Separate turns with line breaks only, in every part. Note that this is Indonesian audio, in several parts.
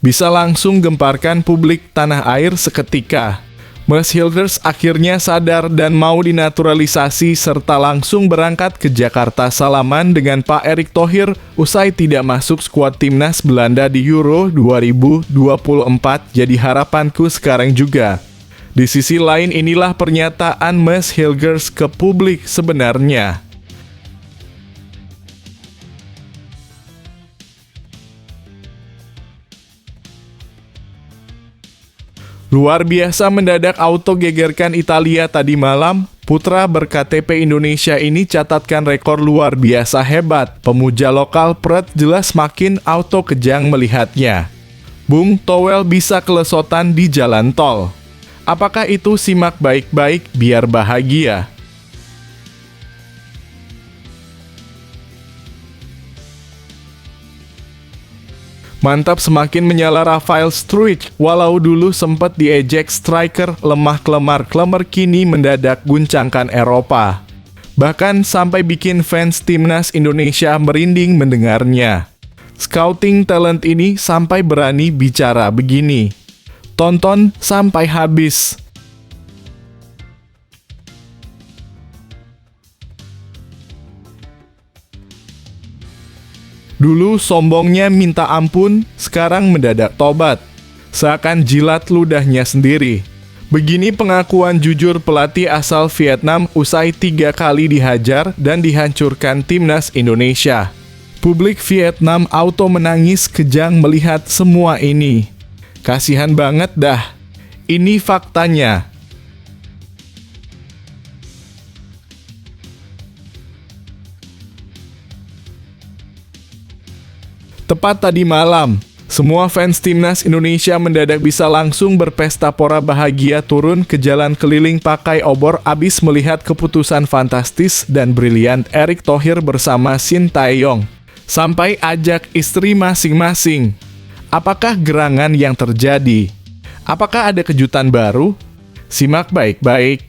bisa langsung gemparkan publik tanah air seketika. Mas Hilgers akhirnya sadar dan mau dinaturalisasi serta langsung berangkat ke Jakarta salaman dengan Pak Erick Thohir usai tidak masuk skuad timnas Belanda di Euro 2024 jadi harapanku sekarang juga. Di sisi lain inilah pernyataan Mas Hilgers ke publik sebenarnya. Luar biasa mendadak auto gegerkan Italia tadi malam. Putra ber-KTP Indonesia ini catatkan rekor luar biasa hebat. Pemuja lokal Pret jelas makin auto kejang melihatnya. Bung Towel bisa kelesotan di jalan tol. Apakah itu? Simak baik-baik biar bahagia. Mantap, semakin menyala Rafael Struijk. Walau dulu sempat diejek striker lemah kelemar-kelemar, kini mendadak guncangkan Eropa. Bahkan sampai bikin fans timnas Indonesia merinding mendengarnya. Scouting talent ini sampai berani bicara begini. Tonton sampai habis. Dulu sombongnya minta ampun, sekarang mendadak tobat. Seakan jilat ludahnya sendiri. Begini pengakuan jujur pelatih asal Vietnam usai 3 kali dihajar dan dihancurkan timnas Indonesia. Publik Vietnam auto menangis kejang melihat semua ini. Kasihan banget dah. Ini faktanya. Tepat tadi malam, semua fans timnas Indonesia mendadak bisa langsung berpesta pora bahagia turun ke jalan keliling pakai obor abis melihat keputusan fantastis dan brilian Erick Thohir bersama Shin Tae-yong. Sampai ajak istri masing-masing. Apakah gerangan yang terjadi? Apakah ada kejutan baru? Simak baik-baik.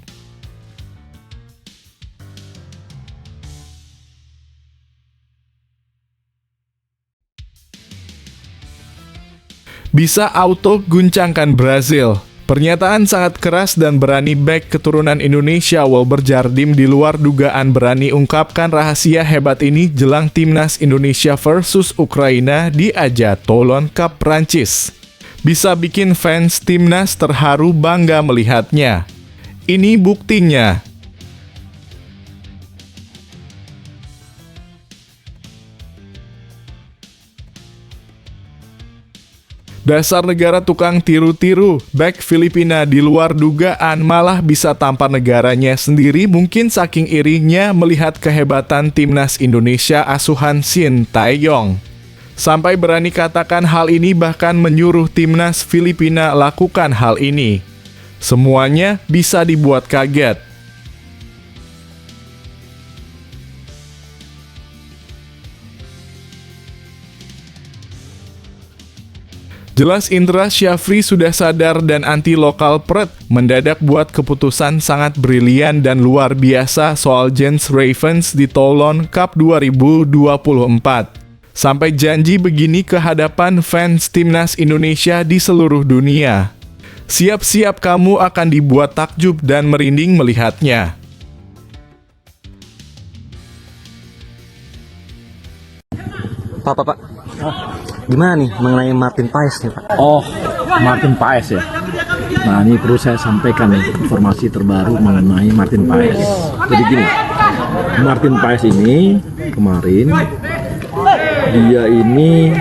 Bisa auto guncangkan Brazil. Pernyataan sangat keras dan berani bek keturunan Indonesia Wilber Jardim di luar dugaan berani ungkapkan rahasia hebat ini jelang timnas Indonesia versus Ukraina di Aja Toulon Cup Prancis. Bisa bikin fans timnas terharu bangga melihatnya. Ini buktinya. Dasar negara tukang tiru-tiru, bek Filipina di luar dugaan malah bisa tampar negaranya sendiri mungkin saking irinya melihat kehebatan timnas Indonesia asuhan Shin Tae-yong. Sampai berani katakan hal ini bahkan menyuruh timnas Filipina lakukan hal ini. Semuanya bisa dibuat kaget. Jelas Indra Syafri sudah sadar dan anti lokal Pret mendadak buat keputusan sangat brilian dan luar biasa soal Gens Ravens di Toulon Cup 2024. Sampai janji begini ke hadapan fans timnas Indonesia di seluruh dunia. Siap-siap kamu akan dibuat takjub dan merinding melihatnya.
Pak. Gimana nih mengenai Martin Paes nih, Pak?
Oh, Martin Paes ya. Nah, ini perlu saya sampaikan nih informasi terbaru mengenai Martin Paes. Jadi gini, Martin Paes ini kemarin dia ini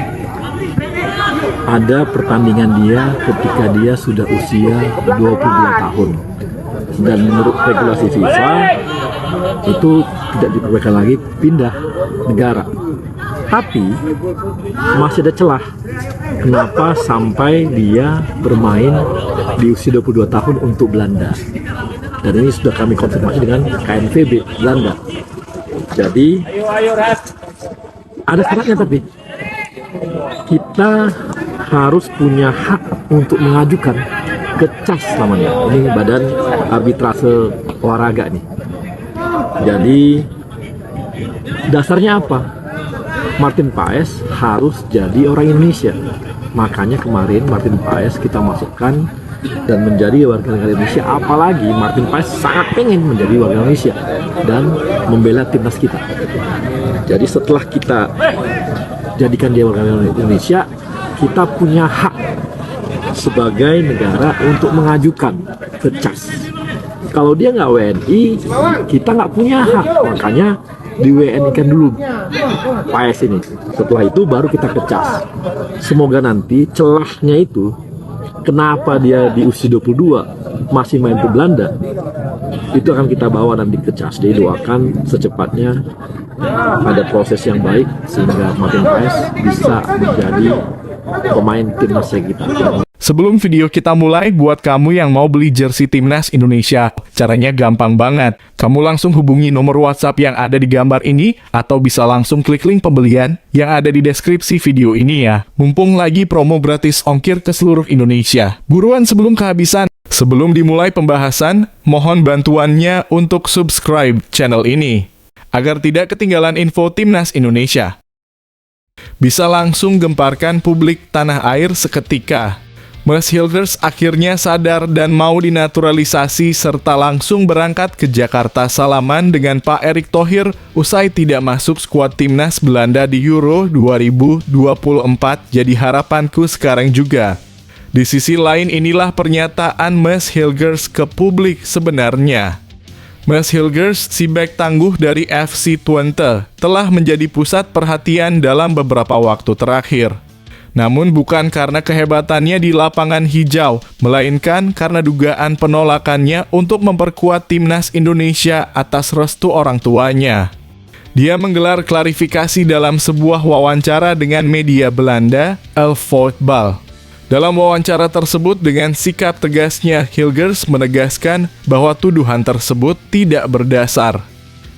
ada pertandingan dia ketika dia sudah usia 22 tahun. Dan menurut regulasi FIFA itu tidak diperbolehkan lagi pindah negara. Tapi masih ada celah. Kenapa sampai dia bermain di usia 22 tahun untuk Belanda? Dan ini sudah kami konfirmasi dengan KNVB Belanda. Jadi ada syaratnya, tapi kita harus punya hak untuk mengajukan ke CAS namanya. Ini Badan Arbitrase Olahraga nih. Jadi dasarnya apa? Martin Paes harus jadi orang Indonesia. Makanya kemarin Martin Paes kita masukkan dan menjadi warga negara Indonesia. Apalagi Martin Paes sangat pengen menjadi warga Indonesia dan membela timnas kita. Jadi setelah kita jadikan dia warga negara Indonesia, kita punya hak sebagai negara untuk mengajukan ke CAS. Kalau dia nggak WNI, kita nggak punya hak. Makanya di WNI-kan dulu Paes ini. Setelah itu baru kita ke CAS. Semoga nanti celahnya itu, kenapa dia di usia 22 masih main ke Belanda, itu akan kita bawa nanti ke CAS. Jadi doakan secepatnya ada proses yang baik sehingga Martin Paes bisa menjadi pemain timnas kita.
Sebelum video kita mulai, buat kamu yang mau beli jersey Timnas Indonesia, caranya gampang banget. Kamu langsung hubungi nomor WhatsApp yang ada di gambar ini, atau bisa langsung klik link pembelian yang ada di deskripsi video ini ya. Mumpung lagi promo gratis ongkir ke seluruh Indonesia. Buruan sebelum kehabisan. Sebelum dimulai pembahasan, mohon bantuannya untuk subscribe channel ini, agar tidak ketinggalan info Timnas Indonesia. Bisa langsung gemparkan publik tanah air seketika. Mas Hilgers akhirnya sadar dan mau dinaturalisasi serta langsung berangkat ke Jakarta salaman dengan Pak Erick Thohir usai tidak masuk skuad timnas Belanda di Euro 2024 jadi harapanku sekarang juga. Di sisi lain inilah pernyataan Mas Hilgers ke publik sebenarnya. Mas Hilgers, si bek tangguh dari FC Twente, telah menjadi pusat perhatian dalam beberapa waktu terakhir. Namun bukan karena kehebatannya di lapangan hijau, melainkan karena dugaan penolakannya untuk memperkuat timnas Indonesia atas restu orang tuanya. Dia menggelar klarifikasi dalam sebuah wawancara dengan media Belanda, El Voetbal. Dalam wawancara tersebut dengan sikap tegasnya, Hilgers menegaskan bahwa tuduhan tersebut tidak berdasar.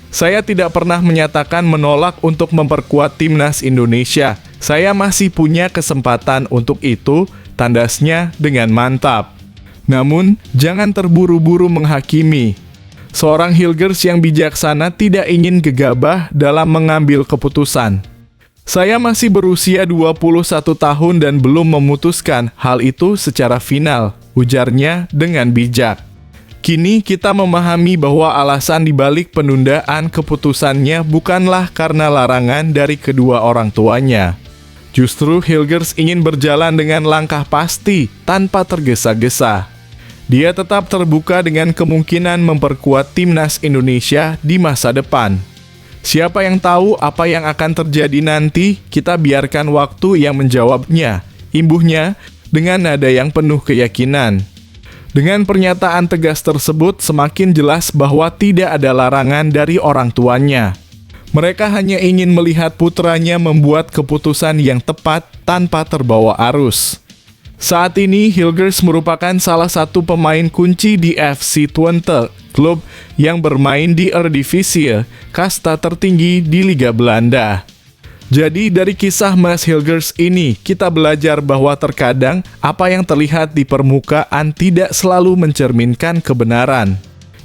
Saya tidak pernah menyatakan menolak untuk memperkuat timnas Indonesia. Saya masih punya kesempatan untuk itu, tandasnya dengan mantap. Namun, jangan terburu-buru menghakimi. Seorang Hilgers yang bijaksana tidak ingin gegabah dalam mengambil keputusan. Saya masih berusia 21 tahun dan belum memutuskan hal itu secara final, ujarnya dengan bijak. Kini kita memahami bahwa alasan dibalik penundaan keputusannya bukanlah karena larangan dari kedua orang tuanya. Justru Hilgers ingin berjalan dengan langkah pasti, tanpa tergesa-gesa. Dia tetap terbuka dengan kemungkinan memperkuat timnas Indonesia di masa depan. Siapa yang tahu apa yang akan terjadi nanti, kita biarkan waktu yang menjawabnya, imbuhnya dengan nada yang penuh keyakinan. Dengan pernyataan tegas tersebut, semakin jelas bahwa tidak ada larangan dari orang tuanya. Mereka hanya ingin melihat putranya membuat keputusan yang tepat tanpa terbawa arus. Saat ini, Hilgers merupakan salah satu pemain kunci di FC Twente, klub yang bermain di Eredivisie, kasta tertinggi di Liga Belanda. Jadi dari kisah Mas Hilgers ini, kita belajar bahwa terkadang apa yang terlihat di permukaan tidak selalu mencerminkan kebenaran.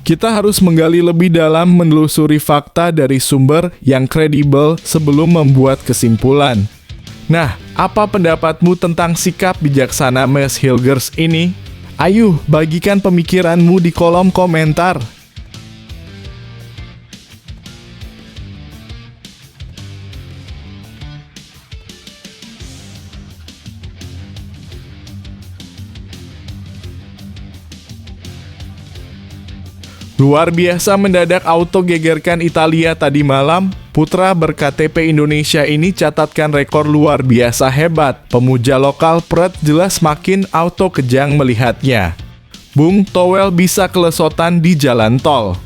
Kita harus menggali lebih dalam menelusuri fakta dari sumber yang kredibel sebelum membuat kesimpulan. Nah, apa pendapatmu tentang sikap bijaksana Mas Hilgers ini? Ayo, bagikan pemikiranmu di kolom komentar. Luar biasa mendadak auto gegerkan Italia tadi malam. Putra berKTP Indonesia ini catatkan rekor luar biasa hebat. Pemuja lokal Pret jelas makin auto kejang melihatnya. Bung Towel bisa kelesotan di jalan tol.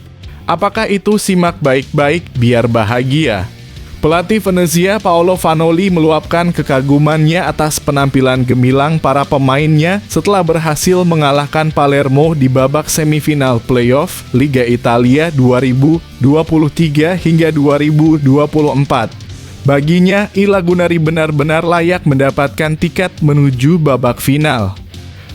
Apakah itu? Simak baik-baik biar bahagia. Pelatih Venezia Paolo Vanoli meluapkan kekagumannya atas penampilan gemilang para pemainnya setelah berhasil mengalahkan Palermo di babak semifinal playoff Liga Italia 2023 hingga 2024. Baginya, I Lagunari benar-benar layak mendapatkan tiket menuju babak final.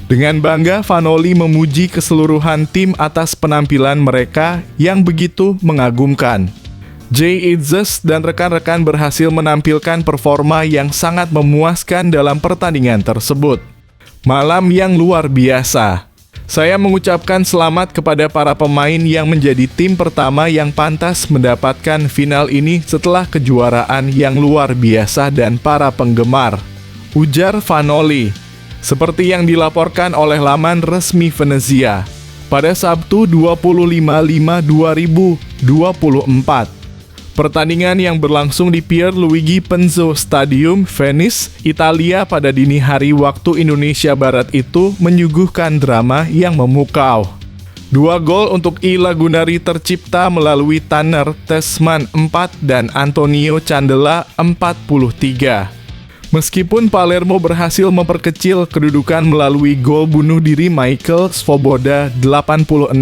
Dengan bangga, Vanoli memuji keseluruhan tim atas penampilan mereka yang begitu mengagumkan. Jay Itzes dan rekan-rekan berhasil menampilkan performa yang sangat memuaskan dalam pertandingan tersebut. Malam yang luar biasa. Saya mengucapkan selamat kepada para pemain yang menjadi tim pertama yang pantas mendapatkan final ini setelah kejuaraan yang luar biasa dan para penggemar. Ujar Vanoli. Seperti yang dilaporkan oleh laman resmi Venezia pada Sabtu 25/5/2024. Pertandingan yang berlangsung di Pierluigi Penzo Stadium, Venice, Italia pada dini hari waktu Indonesia Barat itu menyuguhkan drama yang memukau. 2 gol untuk I Lagunari tercipta melalui Tanner Tessman 4 dan Antonio Candela 43. Meskipun Palermo berhasil memperkecil kedudukan melalui gol bunuh diri Michael Svoboda 86,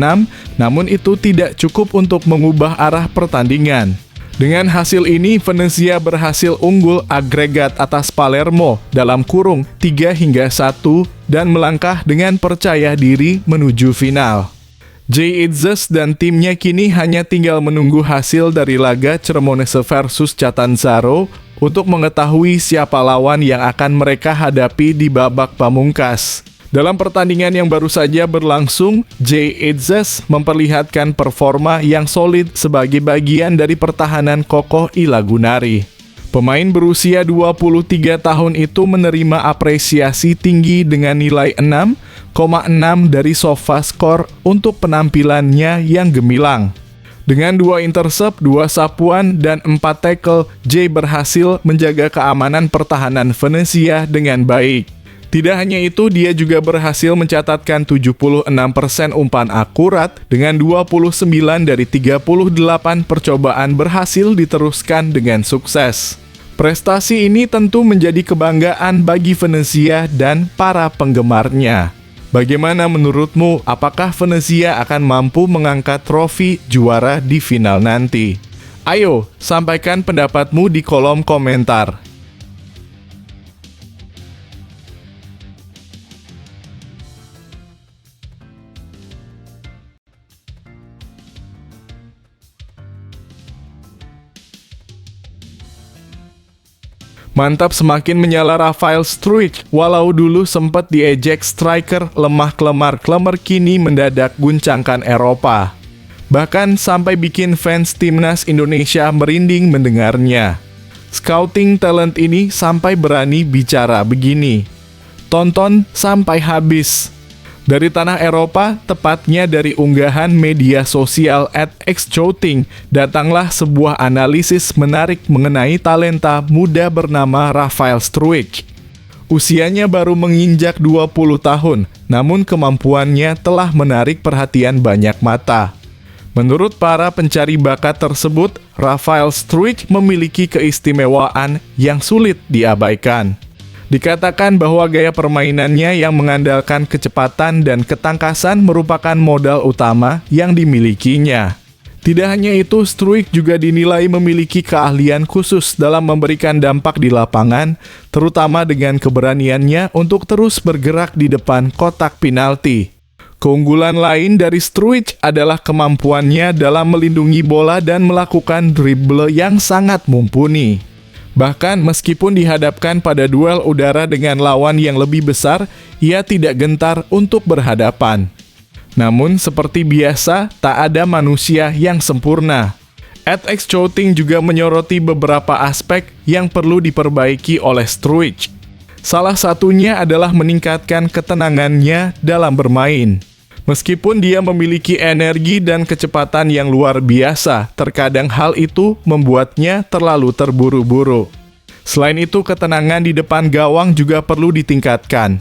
namun itu tidak cukup untuk mengubah arah pertandingan. Dengan hasil ini, Venezia berhasil unggul agregat atas Palermo dalam kurung 3-1 dan melangkah dengan percaya diri menuju final. Jay Itzes dan timnya kini hanya tinggal menunggu hasil dari laga Cremonese versus Catanzaro untuk mengetahui siapa lawan yang akan mereka hadapi di babak pamungkas. Dalam pertandingan yang baru saja berlangsung, Jay Itzes memperlihatkan performa yang solid sebagai bagian dari pertahanan kokoh I Lagunari. Pemain berusia 23 tahun itu menerima apresiasi tinggi dengan nilai 6,6 dari SofaScore untuk penampilannya yang gemilang. Dengan 2 intercept, 2 sapuan, dan 4 tackle, Jay berhasil menjaga keamanan pertahanan Venezia dengan baik. Tidak hanya itu, dia juga berhasil mencatatkan 76% umpan akurat dengan 29 dari 38 percobaan berhasil diteruskan dengan sukses. Prestasi ini tentu menjadi kebanggaan bagi Venezia dan para penggemarnya. Bagaimana menurutmu, apakah Venezia akan mampu mengangkat trofi juara di final nanti? Ayo, sampaikan pendapatmu di kolom komentar. Mantap, semakin menyala Rafael Struijk. Walau dulu sempat diejek striker lemah kelemar-kelemar, kini mendadak guncangkan Eropa. Bahkan sampai bikin fans timnas Indonesia merinding mendengarnya. Scouting talent ini sampai berani bicara begini. Tonton sampai habis. Dari tanah Eropa, tepatnya dari unggahan media sosial @xcouting, datanglah sebuah analisis menarik mengenai talenta muda bernama Rafael Struijk. Usianya baru menginjak 20 tahun, namun kemampuannya telah menarik perhatian banyak mata. Menurut para pencari bakat tersebut, Rafael Struijk memiliki keistimewaan yang sulit diabaikan. Dikatakan bahwa gaya permainannya yang mengandalkan kecepatan dan ketangkasan merupakan modal utama yang dimilikinya. Tidak hanya itu, Struijk juga dinilai memiliki keahlian khusus dalam memberikan dampak di lapangan, terutama dengan keberaniannya untuk terus bergerak di depan kotak penalti. Keunggulan lain dari Struijk adalah kemampuannya dalam melindungi bola dan melakukan dribble yang sangat mumpuni. Bahkan meskipun dihadapkan pada duel udara dengan lawan yang lebih besar, ia tidak gentar untuk berhadapan. Namun seperti biasa, tak ada manusia yang sempurna. @xcouting juga menyoroti beberapa aspek yang perlu diperbaiki oleh Struijk. Salah satunya adalah meningkatkan ketenangannya dalam bermain. Meskipun dia memiliki energi dan kecepatan yang luar biasa, terkadang hal itu membuatnya terlalu terburu-buru. Selain itu, ketenangan di depan gawang juga perlu ditingkatkan.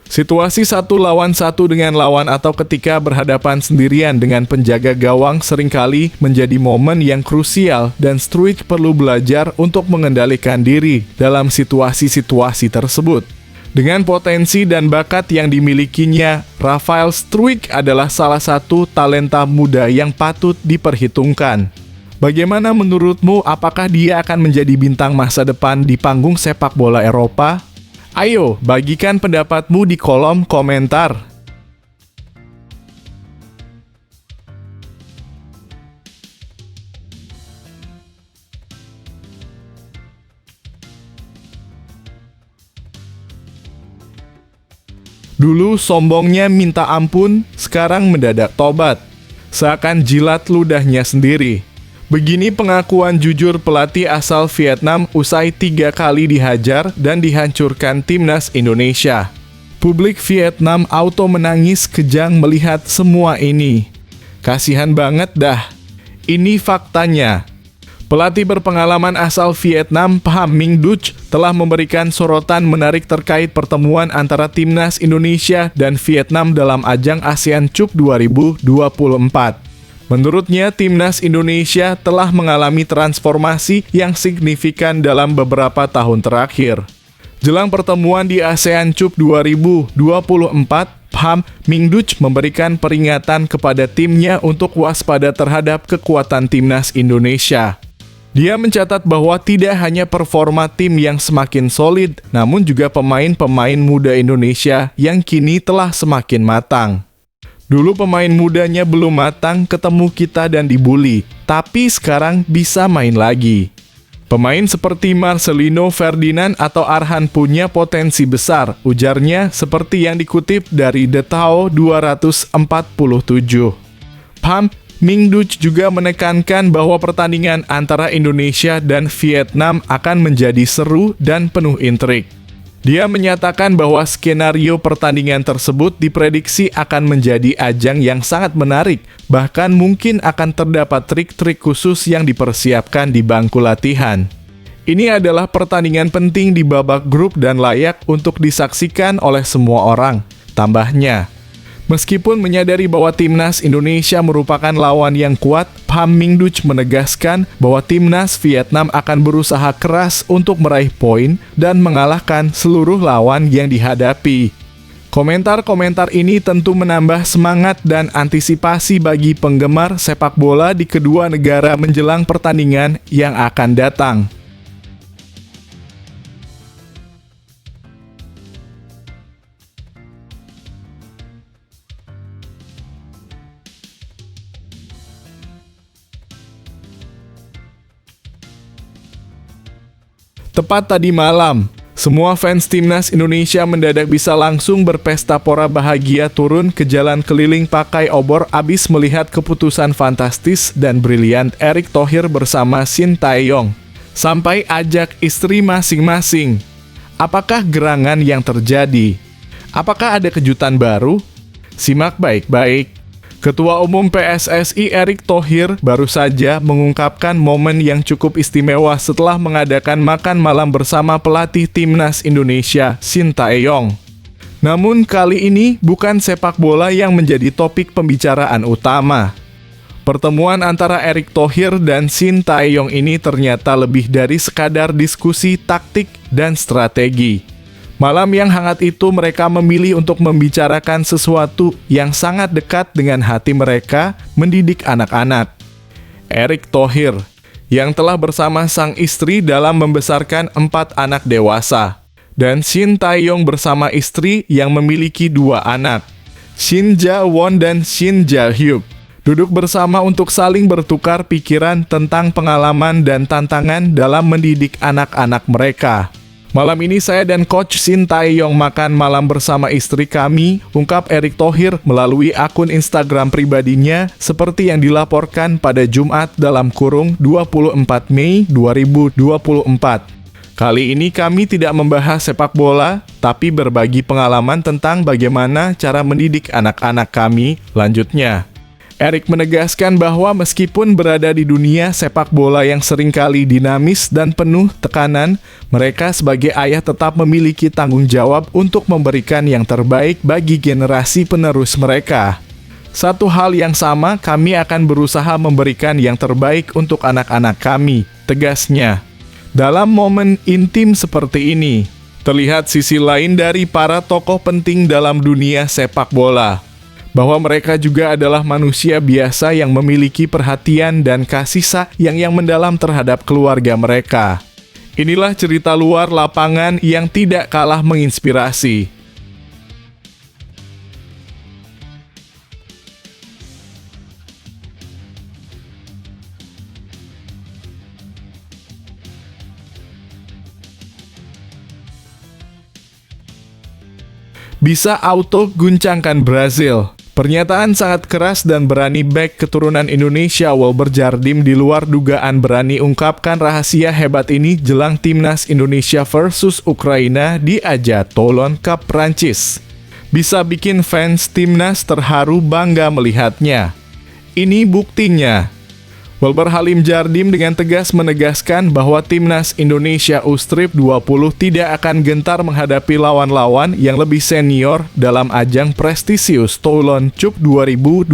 Situasi 1-1 dengan lawan atau ketika berhadapan sendirian dengan penjaga gawang seringkali menjadi momen yang krusial dan Struijk perlu belajar untuk mengendalikan diri dalam situasi-situasi tersebut. Dengan potensi dan bakat yang dimilikinya, Rafael Struijk adalah salah satu talenta muda yang patut diperhitungkan. Bagaimana menurutmu, apakah dia akan menjadi bintang masa depan di panggung sepak bola Eropa? Ayo, bagikan pendapatmu di kolom komentar. Dulu sombongnya minta ampun, sekarang mendadak tobat. Seakan jilat ludahnya sendiri. Begini pengakuan jujur pelatih asal Vietnam usai 3 kali dihajar dan dihancurkan timnas Indonesia. Publik Vietnam auto menangis kejang melihat semua ini. Kasihan banget dah. Ini faktanya. Pelatih berpengalaman asal Vietnam, Pham Minh Duc, telah memberikan sorotan menarik terkait pertemuan antara timnas Indonesia dan Vietnam dalam ajang ASEAN Cup 2024. Menurutnya, timnas Indonesia telah mengalami transformasi yang signifikan dalam beberapa tahun terakhir. Jelang pertemuan di ASEAN Cup 2024, Pham Minh Duc memberikan peringatan kepada timnya untuk waspada terhadap kekuatan timnas Indonesia. Dia mencatat bahwa tidak hanya performa tim yang semakin solid, namun juga pemain-pemain muda Indonesia yang kini telah semakin matang. Dulu pemain mudanya belum matang, ketemu kita dan dibully, tapi sekarang bisa main lagi. Pemain seperti Marcelino Ferdinand atau Arhan punya potensi besar, ujarnya seperti yang dikutip dari The Tao 247. Pham Minh Duc juga menekankan bahwa pertandingan antara Indonesia dan Vietnam akan menjadi seru dan penuh intrik. Dia menyatakan bahwa skenario pertandingan tersebut diprediksi akan menjadi ajang yang sangat menarik, bahkan mungkin akan terdapat trik-trik khusus yang dipersiapkan di bangku latihan. Ini adalah pertandingan penting di babak grup dan layak untuk disaksikan oleh semua orang, tambahnya. Meskipun menyadari bahwa timnas Indonesia merupakan lawan yang kuat, Pham Minh Duc menegaskan bahwa timnas Vietnam akan berusaha keras untuk meraih poin dan mengalahkan seluruh lawan yang dihadapi. Komentar-komentar ini tentu menambah semangat dan antisipasi bagi penggemar sepak bola di kedua negara menjelang pertandingan yang akan datang. Tepat tadi malam, semua fans timnas Indonesia mendadak bisa langsung berpesta pora bahagia turun ke jalan keliling pakai obor abis melihat keputusan fantastis dan brilian Erick Thohir bersama Shin Tae-yong. Sampai ajak istri masing-masing. Apakah gerangan yang terjadi? Apakah ada kejutan baru? Simak baik-baik. Ketua Umum PSSI Erick Thohir baru saja mengungkapkan momen yang cukup istimewa setelah mengadakan makan malam bersama pelatih timnas Indonesia, Shin Tae-yong. Namun kali ini bukan sepak bola yang menjadi topik pembicaraan utama. Pertemuan antara Erick Thohir dan Shin Tae-yong ini ternyata lebih dari sekadar diskusi taktik dan strategi. Malam yang hangat itu mereka memilih untuk membicarakan sesuatu yang sangat dekat dengan hati mereka, mendidik anak-anak. Erick Thohir, yang telah bersama sang istri dalam membesarkan 4 anak dewasa, dan Shin Tae-yong bersama istri yang memiliki 2 anak, Shin Ja-won dan Shin Ja-hyuk, duduk bersama untuk saling bertukar pikiran tentang pengalaman dan tantangan dalam mendidik anak-anak mereka. Malam ini saya dan Coach Shin Tae-yong makan malam bersama istri kami, ungkap Erick Thohir melalui akun Instagram pribadinya seperti yang dilaporkan pada Jumat dalam kurung 24 Mei 2024. Kali ini kami tidak membahas sepak bola, tapi berbagi pengalaman tentang bagaimana cara mendidik anak-anak kami, lanjutnya. Erick menegaskan bahwa meskipun berada di dunia sepak bola yang seringkali dinamis dan penuh tekanan, mereka sebagai ayah tetap memiliki tanggung jawab untuk memberikan yang terbaik bagi generasi penerus mereka. Satu hal yang sama, kami akan berusaha memberikan yang terbaik untuk anak-anak kami, tegasnya. Dalam momen intim seperti ini, terlihat sisi lain dari para tokoh penting dalam dunia sepak bola. Bahwa mereka juga adalah manusia biasa yang memiliki perhatian dan kasih sayang yang mendalam terhadap keluarga mereka. Inilah cerita luar lapangan yang tidak kalah menginspirasi. bisa auto guncangkan Brazil. Pernyataan sangat keras dan berani bek keturunan Indonesia Wilber Jardim di luar dugaan berani ungkapkan rahasia hebat ini jelang timnas Indonesia versus Ukraina di Aja Toulon Cup Prancis. Bisa bikin fans timnas terharu bangga melihatnya. Ini buktinya. Wilber Halim Jardim dengan tegas menegaskan bahwa timnas Indonesia U-Strip 20 tidak akan gentar menghadapi lawan-lawan yang lebih senior dalam ajang prestisius Toulon Cup 2024.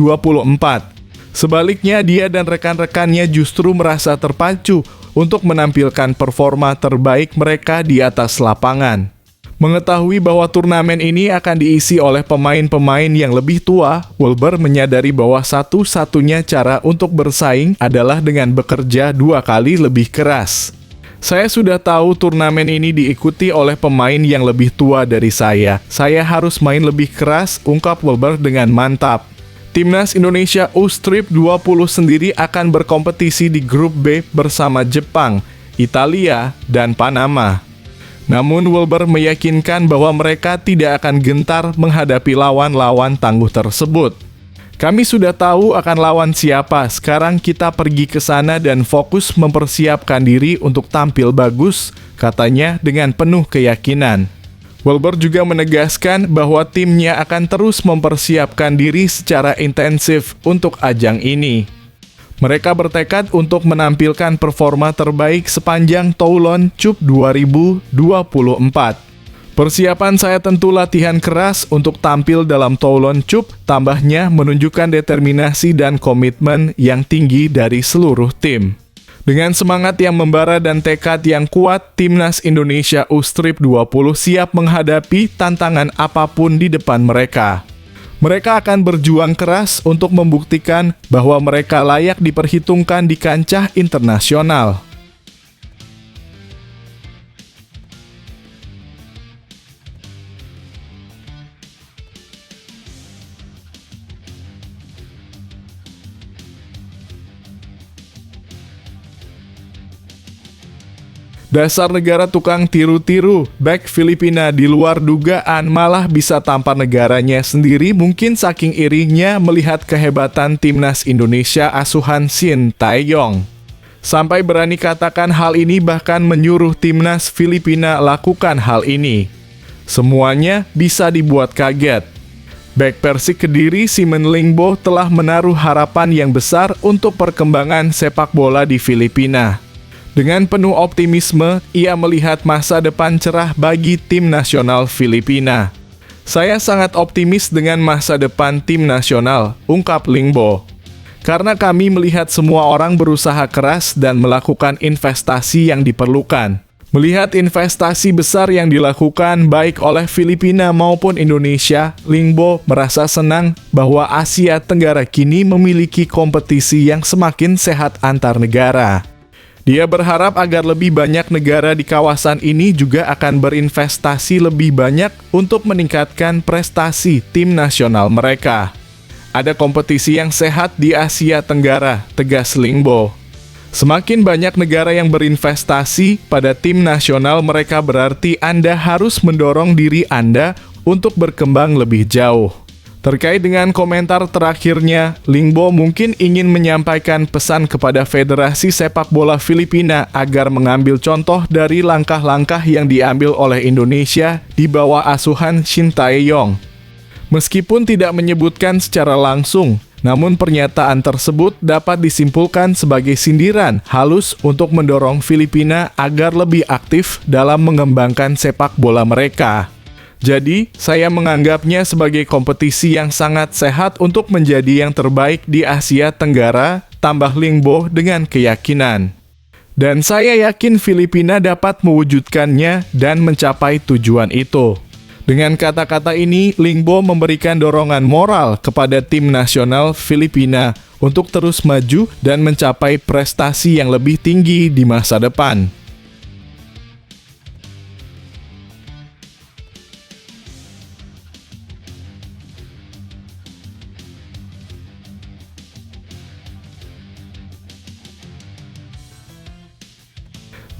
Sebaliknya, dia dan rekan-rekannya justru merasa terpacu untuk menampilkan performa terbaik mereka di atas lapangan. Mengetahui bahwa turnamen ini akan diisi oleh pemain-pemain yang lebih tua, Wilber menyadari bahwa satu-satunya cara untuk bersaing adalah dengan bekerja 2 kali lebih keras. Saya sudah tahu turnamen ini diikuti oleh pemain yang lebih tua dari saya. Saya harus main lebih keras, ungkap Wilber dengan mantap. Timnas Indonesia U-Strip 20 sendiri akan berkompetisi di grup B bersama Jepang, Italia, dan Panama. Namun Wilber meyakinkan bahwa mereka tidak akan gentar menghadapi lawan-lawan tangguh tersebut. Kami sudah tahu akan lawan siapa, sekarang kita pergi ke sana dan fokus mempersiapkan diri untuk tampil bagus, katanya dengan penuh keyakinan. Wilber juga menegaskan bahwa timnya akan terus mempersiapkan diri secara intensif untuk ajang ini. Mereka bertekad untuk menampilkan performa terbaik sepanjang Toulon Cup 2024. Persiapan saya tentu latihan keras untuk tampil dalam Toulon Cup, tambahnya menunjukkan determinasi dan komitmen yang tinggi dari seluruh tim. Dengan semangat yang membara dan tekad yang kuat, Timnas Indonesia U-Strip 20 siap menghadapi tantangan apapun di depan mereka. Mereka akan berjuang keras untuk membuktikan bahwa mereka layak diperhitungkan di kancah internasional. Dasar negara tukang tiru-tiru, bek Filipina di luar dugaan malah bisa tampar negaranya sendiri mungkin saking irinya melihat kehebatan timnas Indonesia asuhan Shin Tae-yong. Sampai berani katakan hal ini bahkan menyuruh timnas Filipina lakukan hal ini. Semuanya bisa dibuat kaget. Bek Persik Kediri Simon Lingbo telah menaruh harapan yang besar untuk perkembangan sepak bola di Filipina. Dengan penuh optimisme, ia melihat masa depan cerah bagi tim nasional Filipina. Saya sangat optimis dengan masa depan tim nasional, ungkap Lingbo. Karena kami melihat semua orang berusaha keras dan melakukan investasi yang diperlukan. Melihat investasi besar yang dilakukan baik oleh Filipina maupun Indonesia, Lingbo merasa senang bahwa Asia Tenggara kini memiliki kompetisi yang semakin sehat antar negara. Dia berharap agar lebih banyak negara di kawasan ini juga akan berinvestasi lebih banyak untuk meningkatkan prestasi tim nasional mereka. Ada kompetisi yang sehat di Asia Tenggara, tegas Lingbo. Semakin banyak negara yang berinvestasi pada tim nasional mereka berarti Anda harus mendorong diri Anda untuk berkembang lebih jauh. Terkait dengan komentar terakhirnya, Lingbo mungkin ingin menyampaikan pesan kepada Federasi Sepak Bola Filipina agar mengambil contoh dari langkah-langkah yang diambil oleh Indonesia di bawah asuhan Shin Tae-yong. Meskipun tidak menyebutkan secara langsung, namun pernyataan tersebut dapat disimpulkan sebagai sindiran halus untuk mendorong Filipina agar lebih aktif dalam mengembangkan sepak bola mereka. Jadi, saya menganggapnya sebagai kompetisi yang sangat sehat untuk menjadi yang terbaik di Asia Tenggara, tambah Lingbo dengan keyakinan. Dan saya yakin Filipina dapat mewujudkannya dan mencapai tujuan itu. Dengan kata-kata ini, Lingbo memberikan dorongan moral kepada tim nasional Filipina untuk terus maju dan mencapai prestasi yang lebih tinggi di masa depan.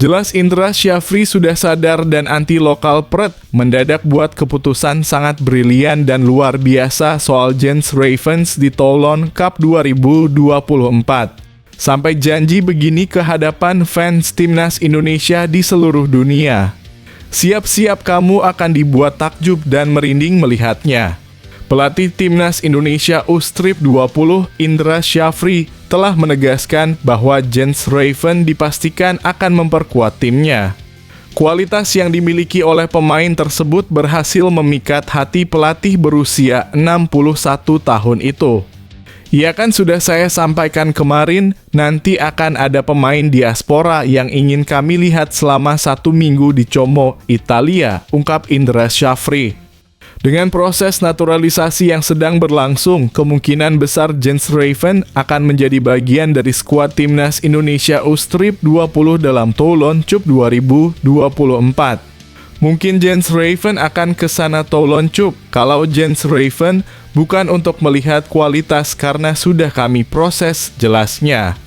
Jelas Indra Syafri sudah sadar dan anti lokal pret, mendadak buat keputusan sangat brilian dan luar biasa soal Giants Ravens di Toulon Cup 2024. Sampai janji begini ke hadapan fans timnas Indonesia di seluruh dunia. Siap-siap kamu akan dibuat takjub dan merinding melihatnya. Pelatih timnas Indonesia U-Strip 20, Indra Syafri, telah menegaskan bahwa Giants Ravens dipastikan akan memperkuat timnya. Kualitas yang dimiliki oleh pemain tersebut berhasil memikat hati pelatih berusia 61 tahun itu. Ya kan sudah saya sampaikan kemarin, nanti akan ada pemain diaspora yang ingin kami lihat selama 1 minggu di Como, Italia, ungkap Indra Syafri. Dengan proses naturalisasi yang sedang berlangsung, kemungkinan besar Giants Ravens akan menjadi bagian dari skuad timnas Indonesia U-Strip 20 dalam Toulon Cup 2024. Mungkin Giants Ravens akan ke sana Toulon Cup. Kalau Giants Ravens bukan untuk melihat kualitas karena sudah kami proses, jelasnya.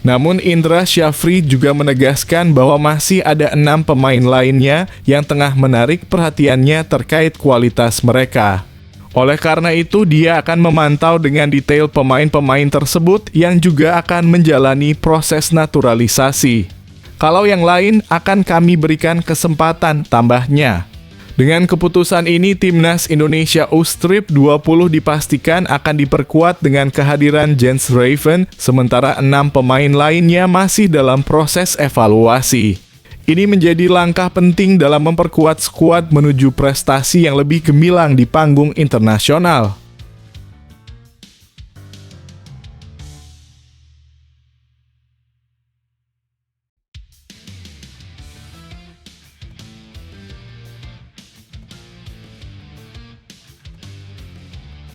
Namun Indra Syafri juga menegaskan bahwa masih ada 6 pemain lainnya yang tengah menarik perhatiannya terkait kualitas mereka. Oleh karena itu, dia akan memantau dengan detail pemain-pemain tersebut yang juga akan menjalani proses naturalisasi. Kalau yang lain akan kami berikan kesempatan, tambahnya. Dengan keputusan ini, timnas Indonesia U-Strip 20 dipastikan akan diperkuat dengan kehadiran Giants Ravens, sementara 6 pemain lainnya masih dalam proses evaluasi. Ini menjadi langkah penting dalam memperkuat skuad menuju prestasi yang lebih gemilang di panggung internasional.